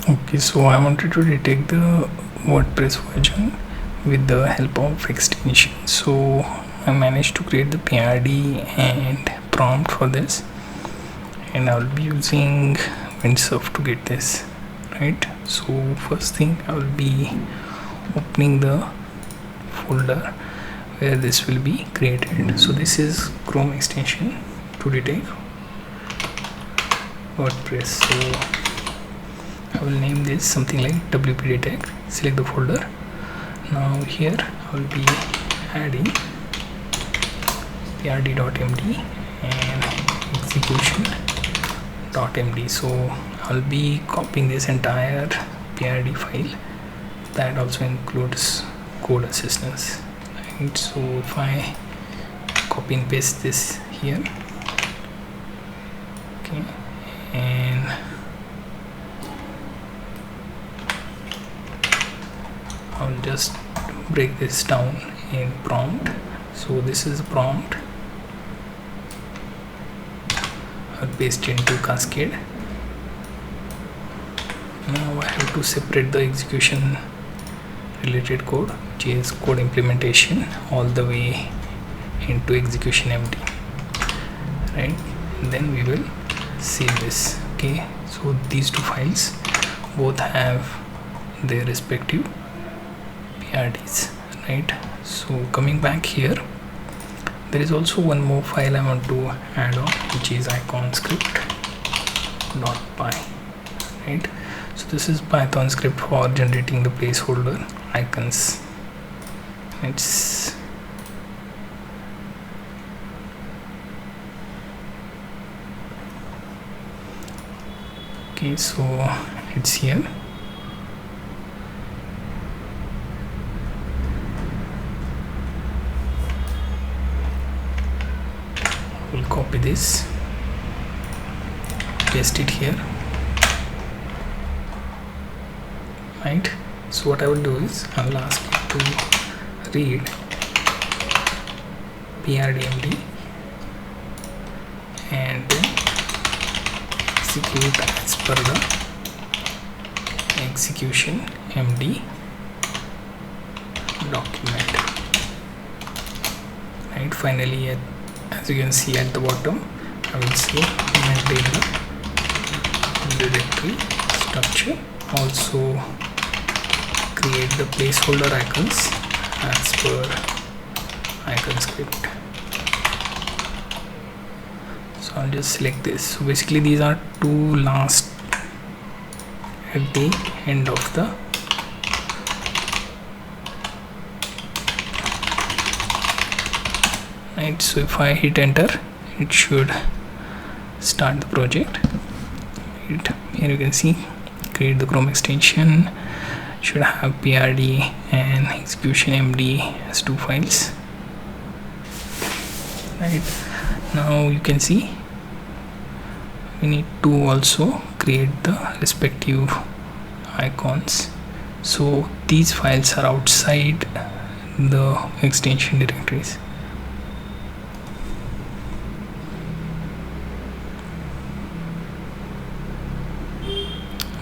Okay, so I wanted to detect the WordPress version with the help of extension. So I managed to create the PRD and prompt for this, and I'll be using Windsurf to get this right. So first thing, I will be opening the folder where this will be created. So this is Chrome extension to detect WordPress. So I will name this something like WP Detect. Select the folder. Now here I will be adding prd.md and execution.md. so I'll be copying this entire prd file. That also includes code assistance, right? So if I copy and paste this here, okay, and I'll just break this down in prompt. So this is a prompt. I'll paste it into cascade. Now I have to separate the execution related code, which is code implementation, all the way into execution MD, right? And then we will save this. Okay, so these two files both have their respective PRDs, right? So coming back here, there is also one more file I want to add on, which is iconscript.py, right? So this is Python script for generating the placeholder icons. It's okay, so it's here. We'll copy this, paste it here, right? So what I will do is I will ask it to read prdmd and then execute as per the execution md document, right? Finally, as you can see at the bottom, I will say maintain the directory structure, also create the placeholder icons as per icon script. So I'll just select this. So basically these are two last at the end of the right. So if I hit enter, it should start the project, right? Here you can see create the Chrome extension, should have PRD and execution MD as two files, right? Now you can see we need to also create the respective icons. So these files are outside the extension directories,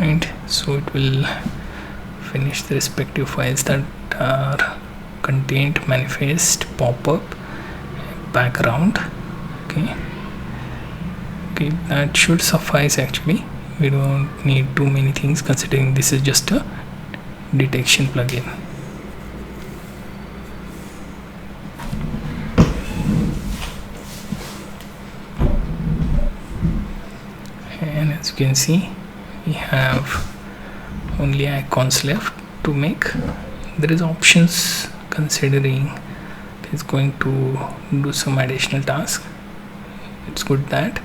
right? So it will finish the respective files that are contained manifest, pop-up, background. Okay, that should suffice. Actually, we don't need too many things, considering this is just a detection plugin. And as you can see, we have only icons left to make. There is options considering it's going to do some additional task. It's good that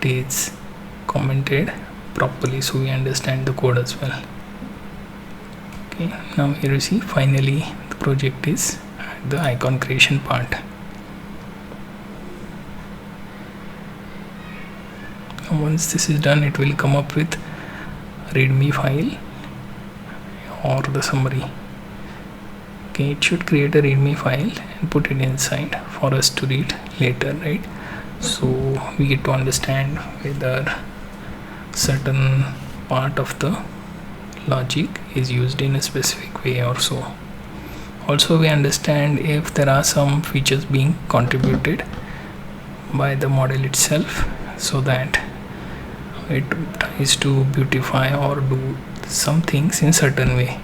it is commented properly so we understand the code as well. Okay, now here you see finally the project is at the icon creation part. Now once this is done, it will come up with readme file or the summary. Okay, it should create a readme file and put it inside for us to read later, right? So we get to understand whether certain part of the logic is used in a specific way or so. Also, we understand if there are some features being contributed by the model itself, so that it tries to beautify or do some things in certain way.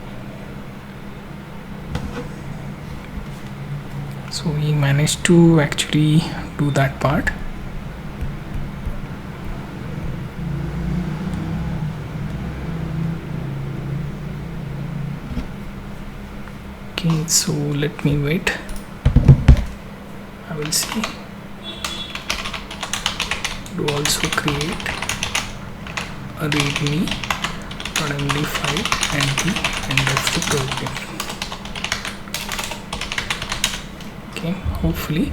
So we managed to actually do that part. Okay, so let me wait. I will see. Do also create a readme.md file at the end of the project. Okay, hopefully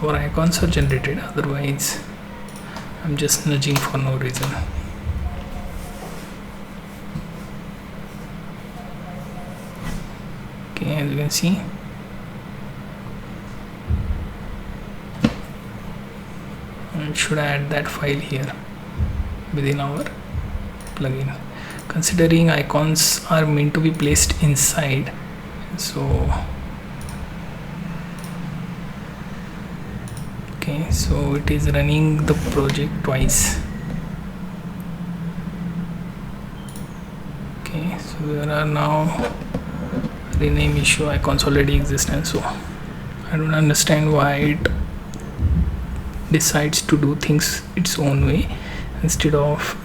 our icons are generated, otherwise I'm just nudging for no reason. Okay, as you can see, I should add that file here within our plugin. Considering icons are meant to be placed inside, so okay, so it is running the project twice. Okay, so there are now rename issue, icons already exist, and so I don't understand why it decides to do things its own way instead of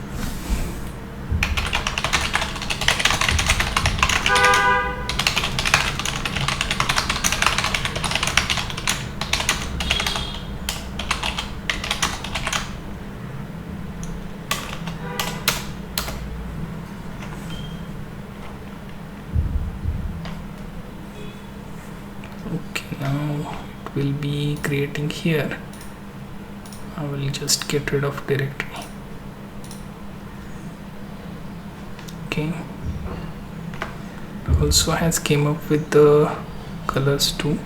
okay. Now it will be creating here. I will just get rid of directory. Okay, it also has came up with the colors too,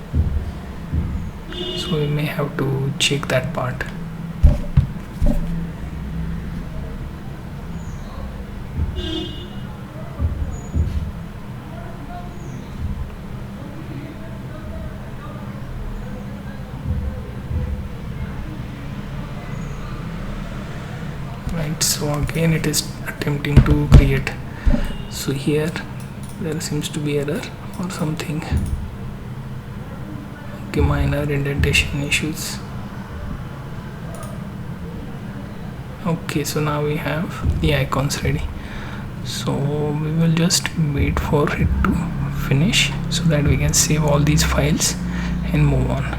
so we may have to check that part. Right, so again it is attempting to create. So here there seems to be error or something. Okay, minor indentation issues. Okay, so now we have the icons ready, so we will just wait for it to finish so that we can save all these files and move on.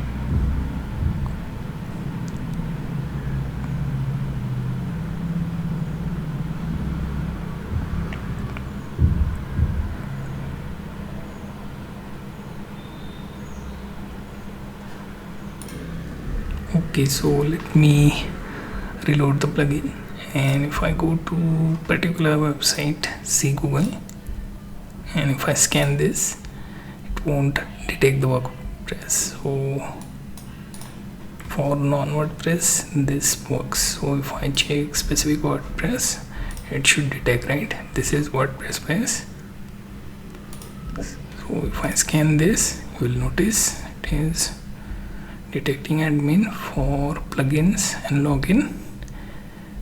Okay, so let me reload the plugin, and if I go to particular website, see Google, and if I scan this, it won't detect the WordPress. So for non-WordPress this works. So if I check specific WordPress, it should detect, right? This is WordPress base. So if I scan this, you will notice it is detecting admin for plugins and login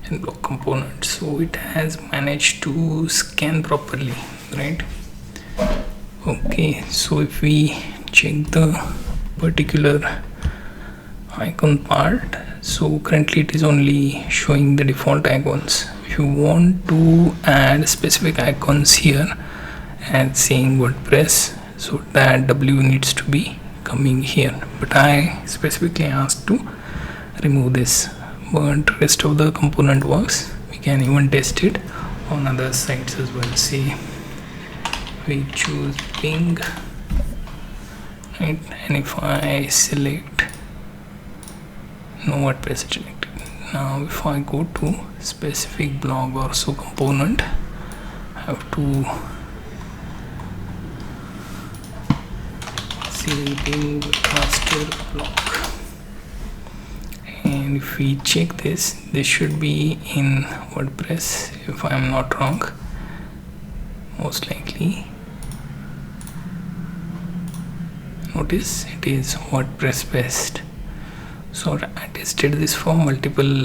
and block components. So it has managed to scan properly, right? Okay, so if we check the particular icon part, so currently it is only showing the default icons. If you want to add specific icons here and saying WordPress, so that W needs to be coming here, but I specifically asked to remove this, but rest of the component works. We can even test it on other sites as well. See, we choose Bing, right? And if I select no WordPress selected, now if I go to specific blog or so component, I have to Bing master block, and if we check this should be in WordPress if I am not wrong. most likely. Notice it is WordPress based. So I tested this for multiple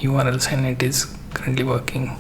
URLs and it is currently working.